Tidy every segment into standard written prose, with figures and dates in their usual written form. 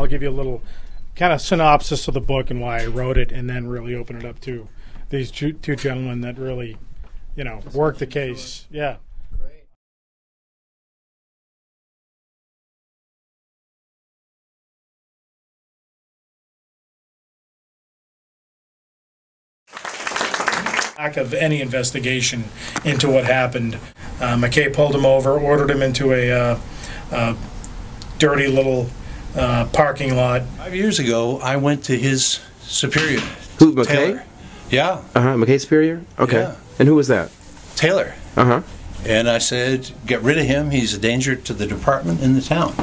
I'll give you a little kind of synopsis of the book and why I wrote it, and then really open it up to these two gentlemen that really, you know, work the case. Yeah. Great. Lack of any investigation into what happened. McKay pulled him over, ordered him into a dirty little parking lot. 5 years ago, I went to his superior. Who, McKay? Taylor. Yeah. McKay Superior? Okay. Yeah. And who was that? Taylor. Uh-huh. And I said, get rid of him. He's a danger to the department and the town.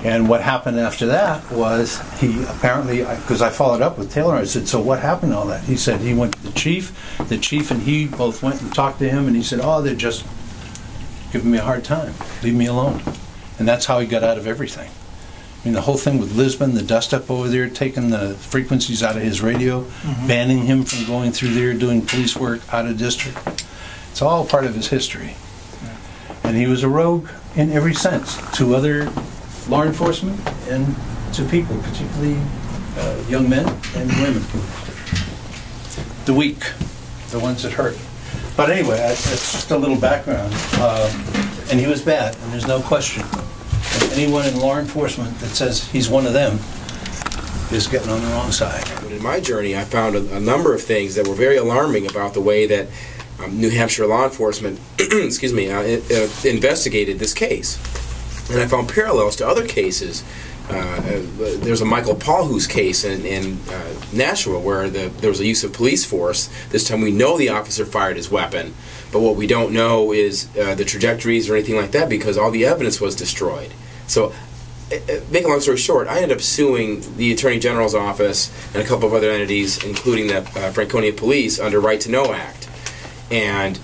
And what happened after that was he apparently, because I followed up with Taylor, I said, so what happened to all that? He said he went to the chief and he both went and talked to him, and he said, oh, they're just giving me a hard time. Leave me alone. And that's how he got out of everything. I mean, the whole thing with Lisbon, the dust-up over there, taking the frequencies out of his radio, banning him from going through there, doing police work out of district. It's all part of his history. And he was a rogue in every sense, to other law enforcement and to people, particularly young men and women. The weak, the ones that hurt. But anyway, that's just a little background. And he was bad, and there's no question. And anyone in law enforcement that says he's one of them is getting on the wrong side. But in my journey, I found a number of things that were very alarming about the way that New Hampshire law enforcement excuse me, investigated this case. And I found parallels to other cases. There's a Michael Paulhus case in Nashua where there was a use of police force. This time we know the officer fired his weapon, but what we don't know is the trajectories or anything like that, because all the evidence was destroyed. So, make a long story short, I ended up suing the Attorney General's office and a couple of other entities, including the Franconia Police, under Right to Know Act. And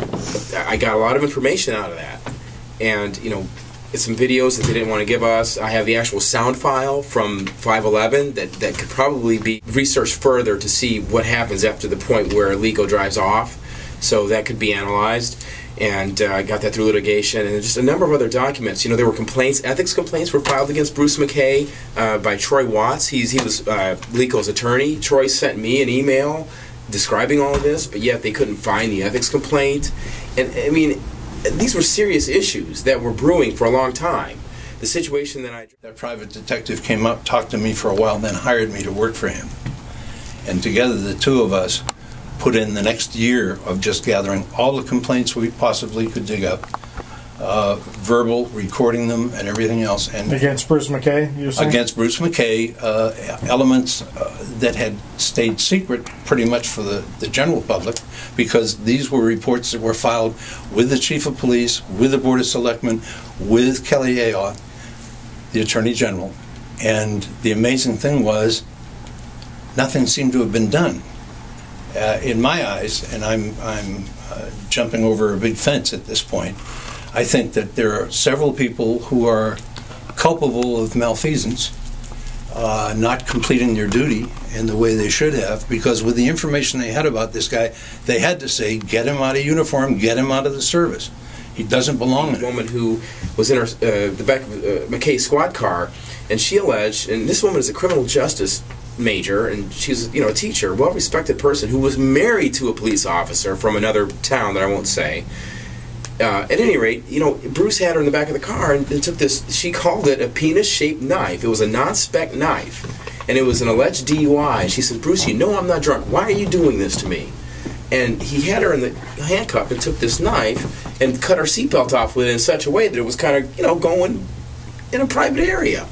I got a lot of information out of that. And, you know, some videos that they didn't want to give us. I have the actual sound file from 5/11 that could probably be researched further to see what happens after the point where Lico drives off. So that could be analyzed. And I got that through litigation, and just a number of other documents. You know, there were complaints, ethics complaints were filed against Bruce McKay by Troy Watts. He was Lico's attorney. Troy sent me an email describing all of this, but yet they couldn't find the ethics complaint. And I mean, these were serious issues that were brewing for a long time. The situation that private detective came up, talked to me for a while, then hired me to work for him. And together the two of us put in the next year of just gathering all the complaints we possibly could dig up, verbal, recording them, and everything else. And against Bruce McKay, you're saying? Against Bruce McKay, elements that had stayed secret pretty much for the general public, because these were reports that were filed with the Chief of Police, with the Board of Selectmen, with Kelly Ayotte, the Attorney General. And the amazing thing was, nothing seemed to have been done. In my eyes, and I'm jumping over a big fence at this point, I think that there are several people who are culpable of malfeasance, not completing their duty in the way they should have, because with the information they had about this guy, they had to say, get him out of uniform, get him out of the service. He doesn't belong there. A woman who was in the back of McKay's squad car, and she alleged, and this woman is a criminal justice major, and she's, you know, a teacher, well-respected person who was married to a police officer from another town that I won't say. At any rate, you know, Bruce had her in the back of the car and took this, she called it a penis-shaped knife. It was a non-spec knife, and it was an alleged DUI. She said, Bruce, you know I'm not drunk. Why are you doing this to me? And he had her in the handcuff and took this knife and cut her seatbelt off with it in such a way that it was kind of, you know, going in a private area.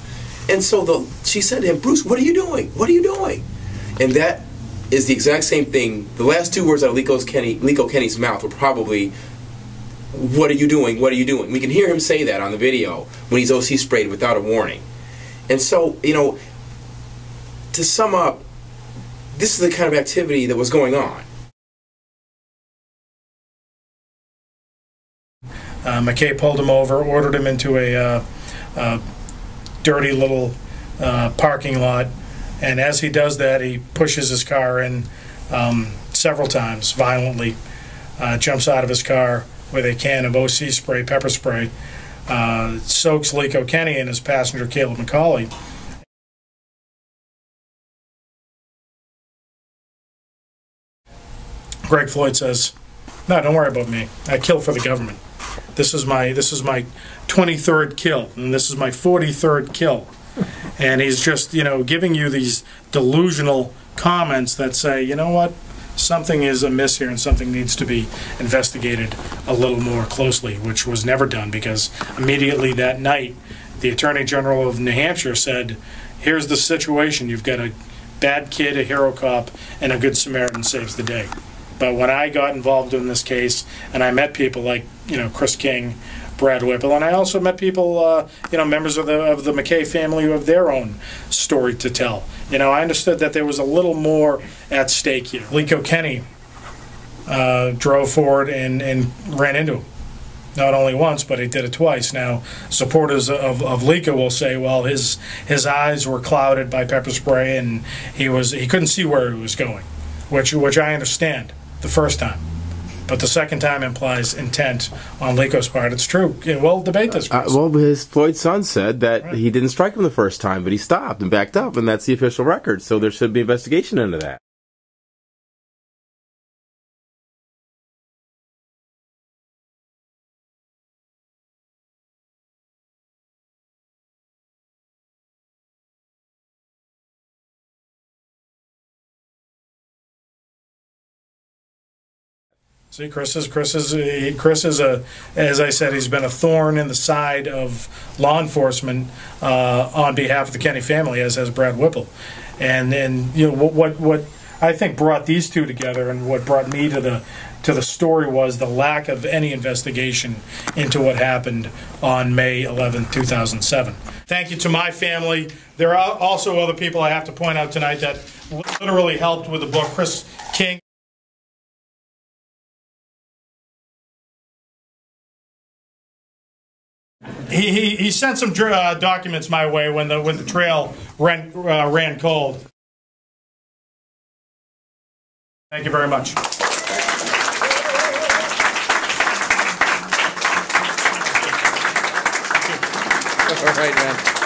And so she said to him, Bruce, what are you doing? What are you doing? And that is the exact same thing. The last two words out of Lico Kenny's mouth were probably, what are you doing? What are you doing? We can hear him say that on the video when he's OC sprayed without a warning. And so, you know, to sum up, this is the kind of activity that was going on. McKay pulled him over, ordered him into a dirty little parking lot, and as he does that, he pushes his car in several times violently, jumps out of his car with a can of OC spray, pepper spray, soaks Lico Kenny and his passenger Caleb McCauley, Greg Floyd says, "No, don't worry about me. I kill for the government. This is my 23rd kill, and this is my 43rd kill." And he's just, giving you these delusional comments that say, you know what, something is amiss here and something needs to be investigated a little more closely, which was never done, because immediately that night, the Attorney General of New Hampshire said, here's the situation. You've got a bad kid, a hero cop, and a good Samaritan saves the day. But when I got involved in this case, and I met people like, Chris King, Brad Whipple, and I also met people, members of the McKay family who have their own story to tell. I understood that there was a little more at stake here. Lico Kenny drove forward and ran into him. Not only once, but he did it twice. Now, supporters of Lico will say, well, his eyes were clouded by pepper spray, and he couldn't see where he was going, which I understand the first time. But the second time implies intent on Lico's part. It's true. We'll debate this, Chris. Floyd's son said that he didn't strike him the first time, but he stopped and backed up, and that's the official record. So there should be investigation into that. See, Chris is as I said, he's been a thorn in the side of law enforcement on behalf of the Kenny family, as has Brad Whipple. And what I think brought these two together, and what brought me to the story, was the lack of any investigation into what happened on May 11, 2007. Thank you to my family. There are also other people I have to point out tonight that literally helped with the book. Chris King. He sent some documents my way when the trail ran cold. Thank you very much. All right, man.